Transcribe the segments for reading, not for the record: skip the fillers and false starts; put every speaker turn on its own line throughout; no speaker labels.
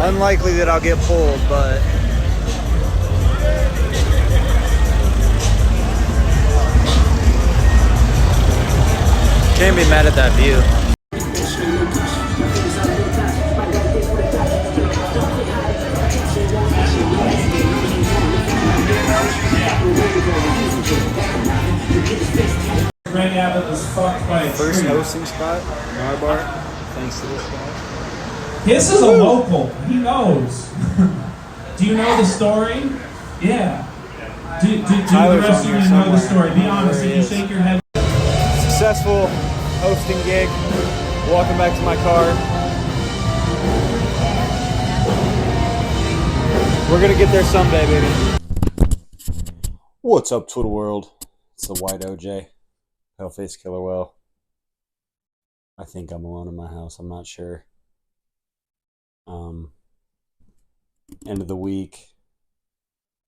Unlikely that I'll get pulled, but can't be mad at that view.
Ran out of this fucked by a
First
tree.
hosting spot, Narbar. Thanks to this guy.
This is a local. He knows. Do you know the story? Yeah. Do the rest of you know the story? Be honest. Can you shake your head?
Successful hosting gig. Walking back to my car. We're gonna get there someday, baby. What's up, Twitter world? It's the White OJ, Paleface Killer Whale. I think I'm alone in my house. I'm not sure. End of the week.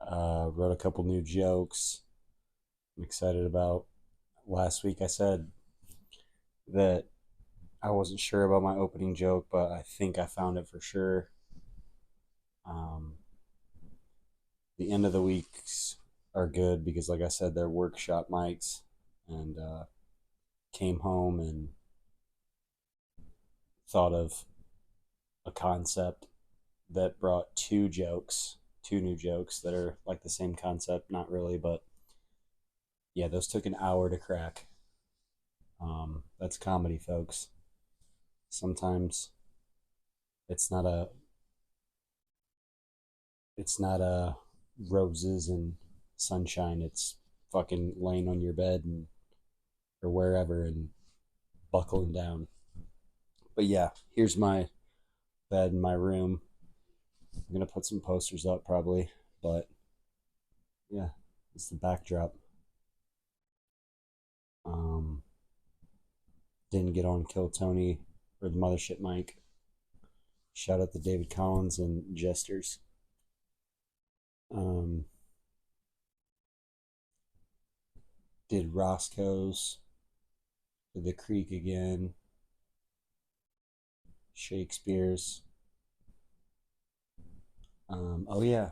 Wrote a couple new jokes. I'm excited about. Last week I said that I wasn't sure about my opening joke, but I think I found it for sure. The end of the weeks are good because, like I said, they're workshop mics, and came home and thought of a concept that brought two new jokes that are like the same concept, not really, but yeah, those took an hour to crack. That's comedy, folks. Sometimes it's not a roses and sunshine. It's fucking laying on your bed and or wherever and buckling down. But yeah, here's my bed in my room. I'm gonna put some posters up probably, but yeah, it's the backdrop. Didn't get on Kill Tony or the Mothership mic. Shout out to David Collins and Jesters. Did Roscoe's, did the Creek again, Shakespeare's. Oh yeah,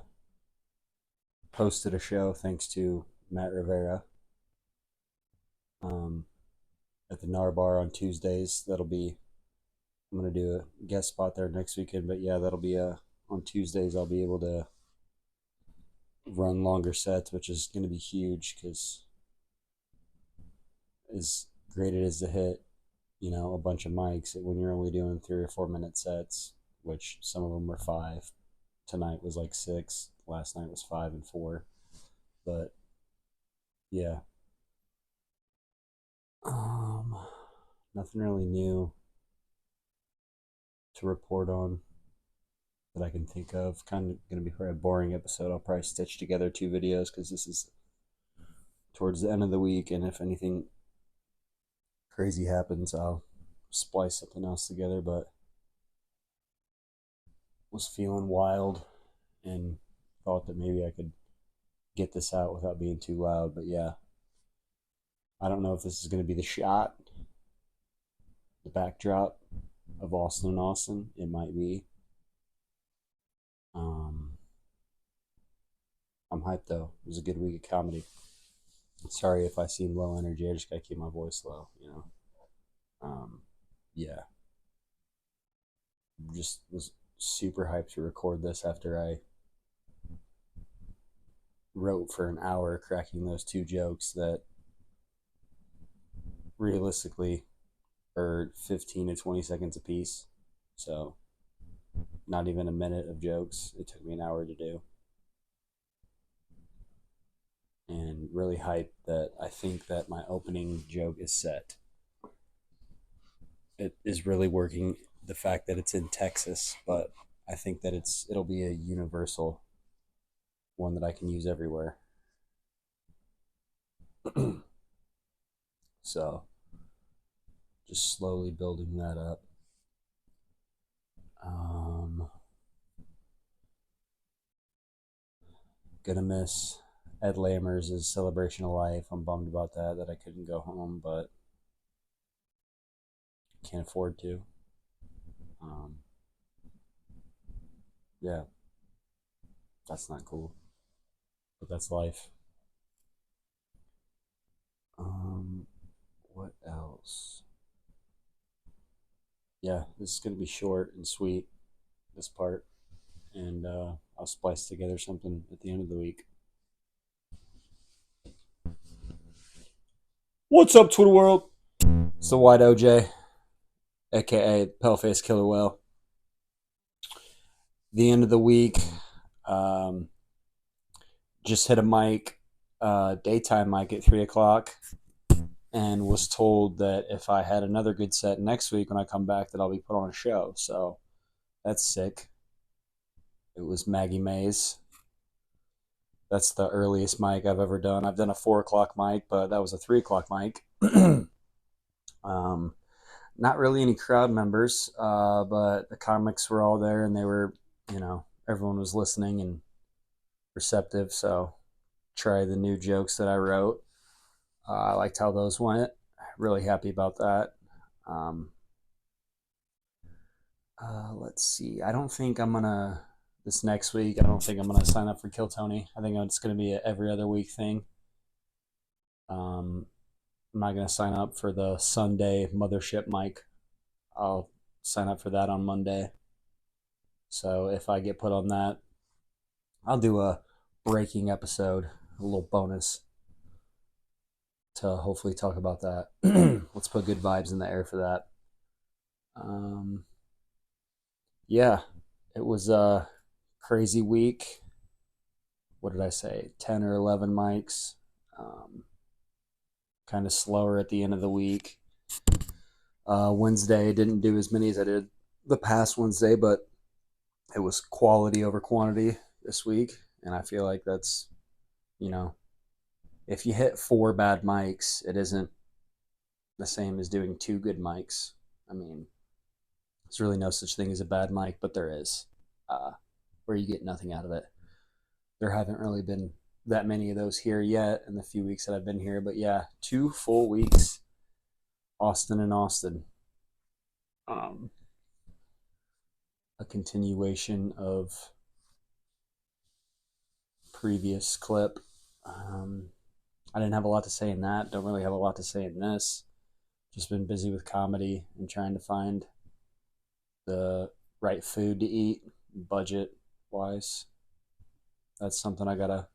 posted a show thanks to Matt Rivera. At the Narbar on Tuesdays. I'm gonna do a guest spot there next weekend, but yeah, that'll be on Tuesdays. I'll be able to run longer sets, which is gonna be huge because as great it is to hit, a bunch of mics when you're only doing 3 or 4 minute sets, which some of them were 5. Tonight was like 6. Last night was 5 and 4. But yeah. Nothing really new to report on that I can think of. Kind of going to be probably a boring episode. I'll probably stitch together 2 videos because this is towards the end of the week, and if anything crazy happens, I'll splice something else together. But was feeling wild and thought that maybe I could get this out without being too loud. But yeah, I don't know if this is going to be the shot, the backdrop of Austin and Austin. It might be. I'm hyped though. It was a good week of comedy. Sorry if I seem low energy. I just gotta keep my voice low, Yeah. Just was super hyped to record this after I wrote for an hour cracking those 2 jokes that realistically are 15 to 20 seconds a piece. So not even a minute of jokes. It took me an hour to do. And really hyped that I think that my opening joke is set. It is really working, the fact that it's in Texas, but I think that it'll be a universal one that I can use everywhere. So just slowly building that up. Gonna miss Ed Lammers' celebration of life. I'm bummed about that I couldn't go home, but can't afford to. Yeah, that's not cool, but that's life. Um, what else? Yeah, this is gonna be short and sweet. This part, and I'll splice together something at the end of the week. What's up, Twitter world? It's the White OJ, aka Paleface Killer Whale. The end of the week, um, just hit a mic, daytime mic at 3 o'clock, and was told that if I had another good set next week when I come back, that I'll be put on a show. So that's sick. It was Maggie Mays. That's the earliest mic I've ever done. I've done a 4 o'clock mic, but that was a 3 o'clock mic. um, not really any crowd members, but the comics were all there and they were, everyone was listening and receptive. So try the new jokes that I wrote. I liked how those went. Really happy about that. Um, let's see. I don't think I'm gonna this next week. I don't think I'm gonna sign up for Kill Tony. I think it's gonna be a every other week thing. Um, I'm not gonna sign up for the Sunday mothership mic. I'll sign up for that on Monday. So if I get put on that, I'll do a breaking episode, a little bonus to hopefully talk about that. Let's put good vibes in the air for that. Um, yeah, it was a crazy week. What did I say? 10 or 11 mics. Um, kind of slower at the end of the week. Wednesday didn't do as many as I did the past Wednesday, but it was quality over quantity this week. And I feel like that's, you know, if you hit 4 bad mics, it isn't the same as doing 2 good mics. I mean, there's really no such thing as a bad mic, but there is, uh, where you get nothing out of it. There haven't really been that many of those here yet in the few weeks that I've been here, but yeah, 2 full weeks, Austin and Austin. Um, a continuation of previous clip. I didn't have a lot to say in that. Don't really have a lot to say in this. Just been busy with comedy and trying to find the right food to eat, budget wise. That's something I gotta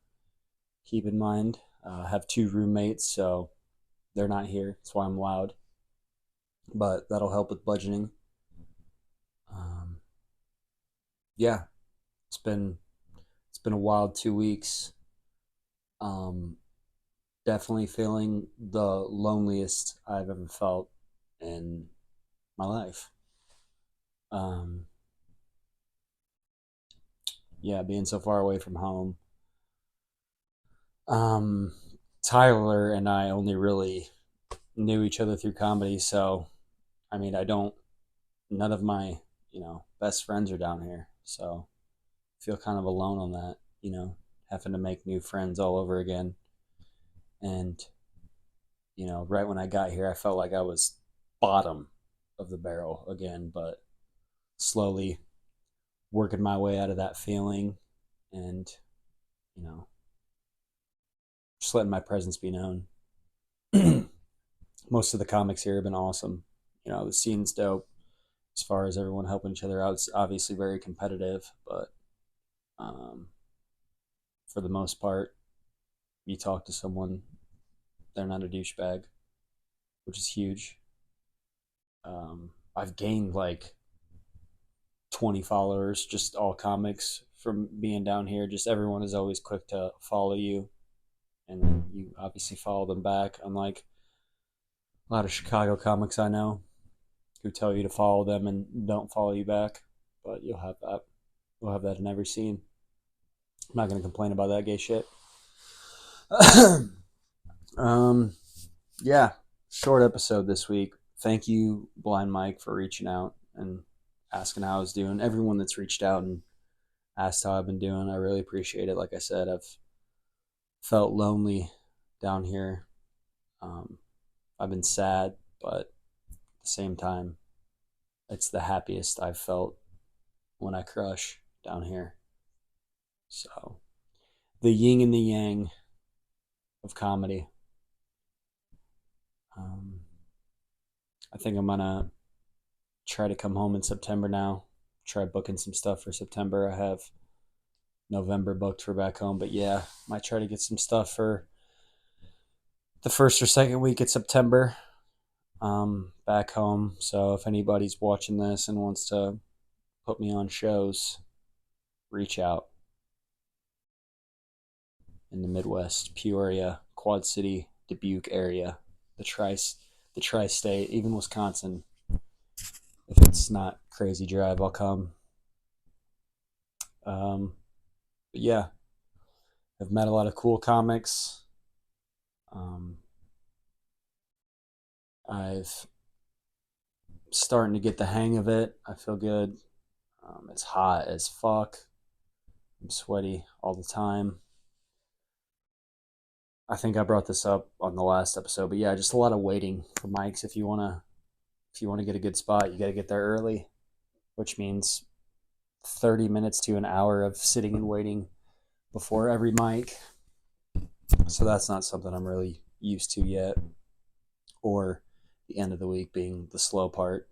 keep in mind. I have 2 roommates, so they're not here. That's why I'm loud. But that'll help with budgeting. Um, yeah, it's been it's been a wild 2 weeks. Um, definitely feeling the loneliest I've ever felt in my life. Um, yeah, being so far away from home. Um, Tyler and I only really knew each other through comedy, so I mean, I don't. None of my best friends are down here, so I feel kind of alone on that. Having to make new friends all over again, and right when I got here, I felt like I was bottom of the barrel again, but slowly working my way out of that feeling and, you know, just letting my presence be known. Most of the comics here have been awesome. The scene's dope as far as everyone helping each other out. It's obviously very competitive, but um, for the most part, you talk to someone, they're not a douchebag, which is huge. I've gained like 20 followers, just all comics from being down here. Just everyone is always quick to follow you, and then you obviously follow them back. Unlike a lot of Chicago comics I know who tell you to follow them and don't follow you back, but you'll have that. We'll have that in every scene. I'm not going to complain about that gay shit. um, yeah, short episode this week. Thank you, Blind Mike, for reaching out and asking how I was doing. Everyone that's reached out and asked how I've been doing, I really appreciate it. Like I said, I've felt lonely down here. Um, I've been sad, but at the same time, it's the happiest I've felt when I crush. down here. So the yin and the yang of comedy. I think I'm gonna try to come home in September now. Try booking some stuff for September. I have November booked for back home, but yeah, might try to get some stuff for the first or second week of September back home. So if anybody's watching this and wants to put me on shows, reach out. In the Midwest, Peoria, Quad City, Dubuque area, the tri-state, even Wisconsin. If it's not crazy drive, I'll come. But yeah, I've met a lot of cool comics. I've starting to get the hang of it. I feel good. It's hot as fuck. I'm sweaty all the time. I think I brought this up on the last episode, but yeah, just a lot of waiting for mics. If you want to get a good spot, you got to get there early, which means 30 minutes to an hour of sitting and waiting before every mic. So that's not something I'm really used to yet, or the end of the week being the slow part,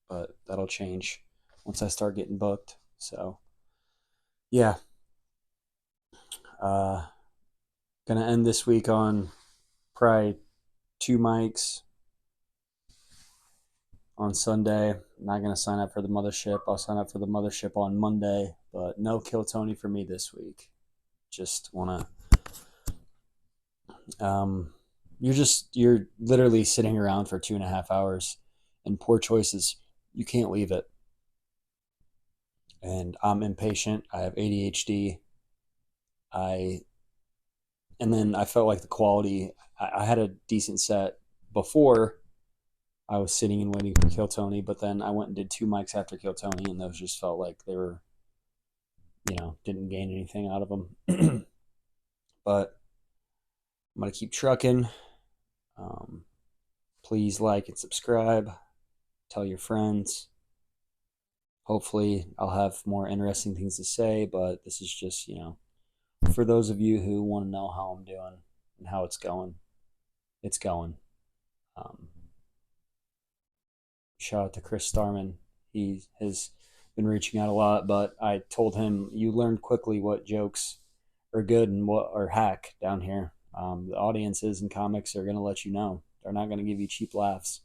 but that'll change once I start getting booked. So yeah, gonna end this week on probably 2 mics on Sunday. I'm not gonna sign up for the mothership. I'll sign up for the mothership on Monday, but no Kill Tony for me this week. Just wanna you're literally sitting around for 2.5 hours and poor choices. You can't leave it. And I'm impatient. I have ADHD. And then I felt like the quality, I had a decent set before I was sitting and waiting for Kill Tony, but then I went and did 2 mics after Kill Tony, and those just felt like they were, didn't gain anything out of them. But I'm going to keep trucking. Please like and subscribe. Tell your friends. Hopefully, I'll have more interesting things to say, but this is just, for those of you who want to know how I'm doing and how it's going. It's going. Shout out to Chris Starman. He has been reaching out a lot, but I told him you learn quickly what jokes are good and what are hack down here. The audiences and comics are going to let you know. They're not going to give you cheap laughs.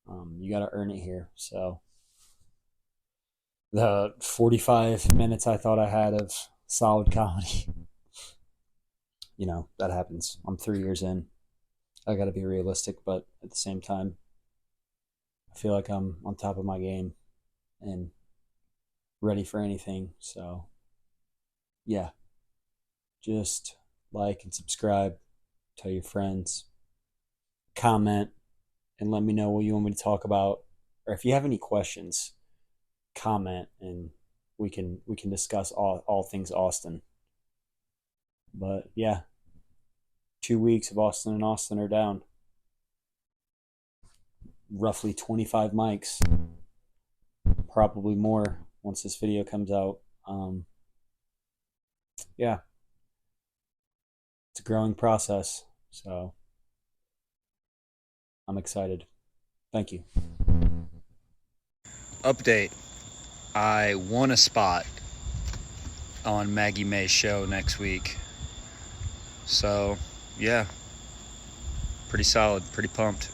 You got to earn it here. So the 45 minutes I thought I had of solid comedy, that happens. I'm 3 years in. I got to be realistic, but at the same time, I feel like I'm on top of my game and ready for anything. So, yeah, just like and subscribe, tell your friends, comment, and let me know what you want me to talk about. Or if you have any questions, comment and we can discuss all things Austin. But yeah, 2 weeks of Austin and Austin are down. Roughly 25 mics, probably more once this video comes out. Yeah, it's a growing process, so I'm excited. Thank you. Update. I won a spot on Maggie May's show next week. So, yeah, pretty solid, pretty pumped.